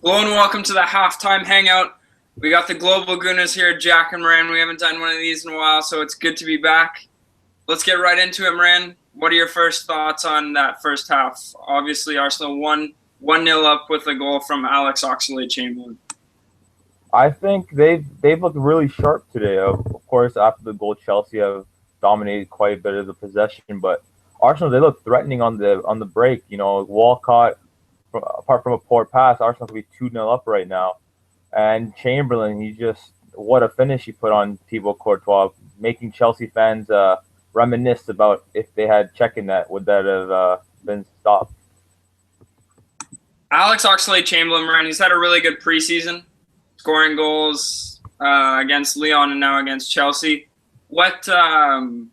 Hello and welcome to the halftime hangout. We got the Global Gooners here, Jack and Moran. We haven't done one of these in a while, so it's good to be back. Let's get right into it, Moran. What are your first thoughts on that first half? Obviously, Arsenal won 1-0 up with a goal from Alex Oxlade-Chamberlain. I think they've looked really sharp today. Of course, after the goal, Chelsea have dominated quite a bit of the possession, but Arsenal, they look threatening on the break. You know, Walcott, apart from a poor pass, Arsenal could be 2-0 up right now. And Chamberlain, what a finish he put on Thibaut Courtois, making Chelsea fans reminisce about if they had Cecchinhet, would that have been stopped? Alex Oxlade-Chamberlain, Moran, he's had a really good preseason, scoring goals against Lyon and now against Chelsea. Isn't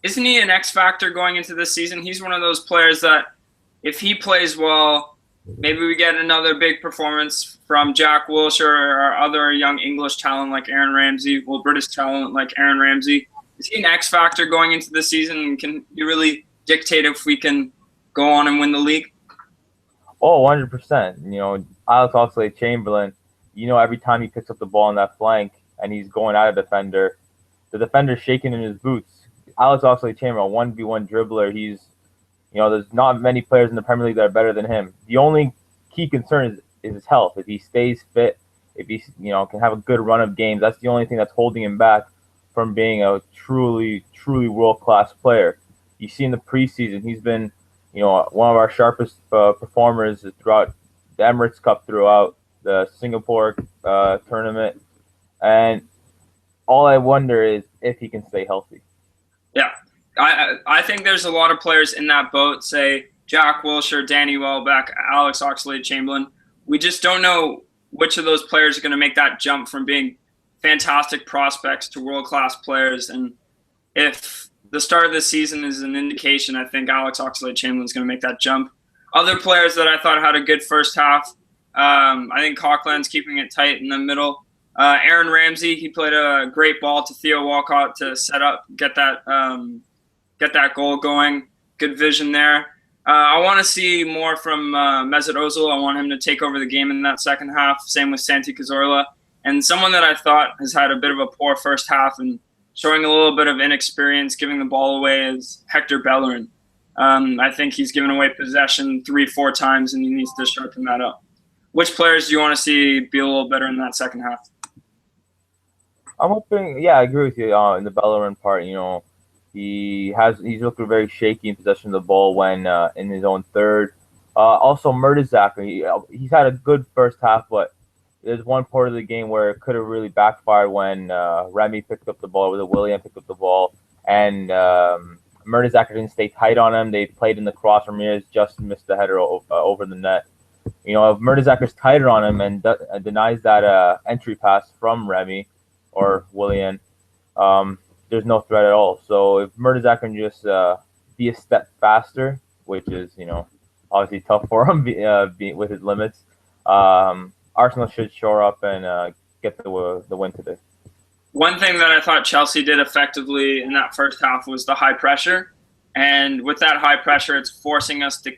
he an X factor going into this season? He's one of those players that if he plays well, maybe we get another big performance from Jack Wilshere or other young English talent like Aaron Ramsey, British talent like Aaron Ramsey. Is he an X factor going into the season, and can he really dictate if we can go on and win the league? Oh, 100%. You know, Alex Oxlade-Chamberlain, every time he picks up the ball on that flank and he's going at a defender, the defender's shaking in his boots. Alex Oxlade-Chamberlain, 1v1 dribbler, there's not many players in the Premier League that are better than him. The only key concern is his health. If he stays fit, if he can have a good run of games, that's the only thing that's holding him back from being a truly world-class player. You see in the preseason, he's been one of our sharpest performers throughout the Emirates Cup, throughout the Singapore tournament. And all I wonder is if he can stay healthy. Yeah, I think there's a lot of players in that boat, say Jack Wilshere, Danny Welbeck, Alex Oxlade-Chamberlain. We just don't know which of those players are going to make that jump from being fantastic prospects to world-class players. And if the start of the season is an indication, I think Alex Oxlade-Chamberlain is going to make that jump. Other players that I thought had a good first half, I think Coquelin's keeping it tight in the middle. Aaron Ramsey, he played a great ball to Theo Walcott to set up, get that goal going. Good vision there. I want to see more from Mesut Ozil. I want him to take over the game in that second half. Same with Santi Cazorla. And someone that I thought has had a bit of a poor first half and showing a little bit of inexperience, giving the ball away, is Hector Bellerin. I think he's given away possession 3-4 times, and he needs to sharpen that up. Which players do you want to see be a little better in that second half? I'm hoping, I agree with you in the Bellerin part. He's looked very shaky in possession of the ball when in his own third. Also, Mertesacker, he's had a good first half, but there's one part of the game where it could have really backfired when Remy picked up the ball, or Willian picked up the ball, and Mertesacker didn't stay tight on him. They played in the cross. Ramirez just missed the header over the net. If Mertesacker's tighter on him and denies that entry pass from Remy or Willian, there's no threat at all. So if Mertesacker can just be a step faster, which is obviously tough for him with his limits, Arsenal should shore up and get the win today. One thing that I thought Chelsea did effectively in that first half was the high pressure. And with that high pressure, it's forcing us to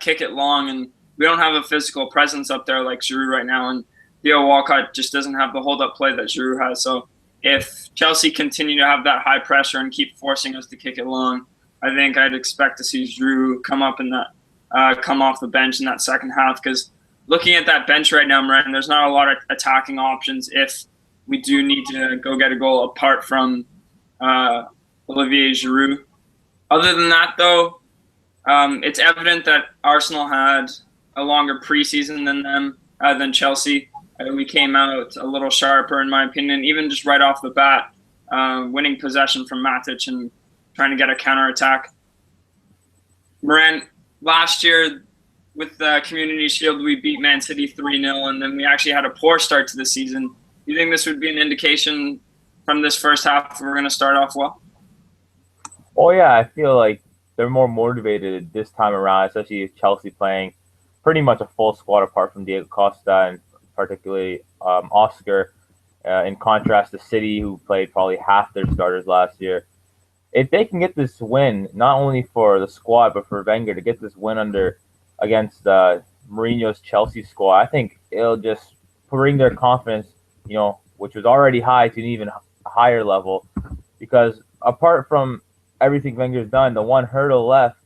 kick it long. And we don't have a physical presence up there like Giroud right now. And Theo Walcott just doesn't have the hold-up play that Giroud has. So if Chelsea continue to have that high pressure and keep forcing us to kick it long, I think I'd expect to see Giroud come off the bench in that second half. Because looking at that bench right now, Moran, there's not a lot of attacking options if we do need to go get a goal apart from Olivier Giroud. Other than that, though, it's evident that Arsenal had a longer preseason than Chelsea. We came out a little sharper, in my opinion, even just right off the bat, winning possession from Matic and trying to get a counterattack. Moran, last year with the Community Shield, we beat Man City 3-0, and then we actually had a poor start to the season. Do you think this would be an indication from this first half if we're going to start off well? Oh, yeah, I feel like they're more motivated this time around, especially with Chelsea playing pretty much a full squad apart from Diego Costa and particularly Oscar, in contrast to City, who played probably half their starters last year. If they can get this win, not only for the squad, but for Wenger to get this win against Mourinho's Chelsea squad, I think it'll just bring their confidence, which was already high, to an even higher level. Because apart from everything Wenger's done, the one hurdle left,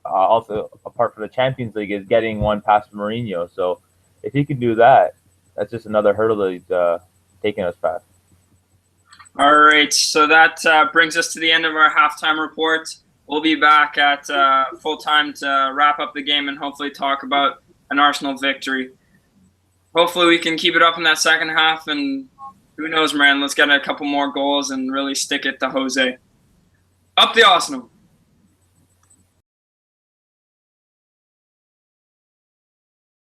also apart from the Champions League, is getting one past Mourinho. So if he can do that, that's just another hurdle that he's taking us past. All right, so that brings us to the end of our halftime report. We'll be back at full time to wrap up the game and hopefully talk about an Arsenal victory. Hopefully we can keep it up in that second half, and who knows, man, let's get a couple more goals and really stick it to Jose. Up the Arsenal!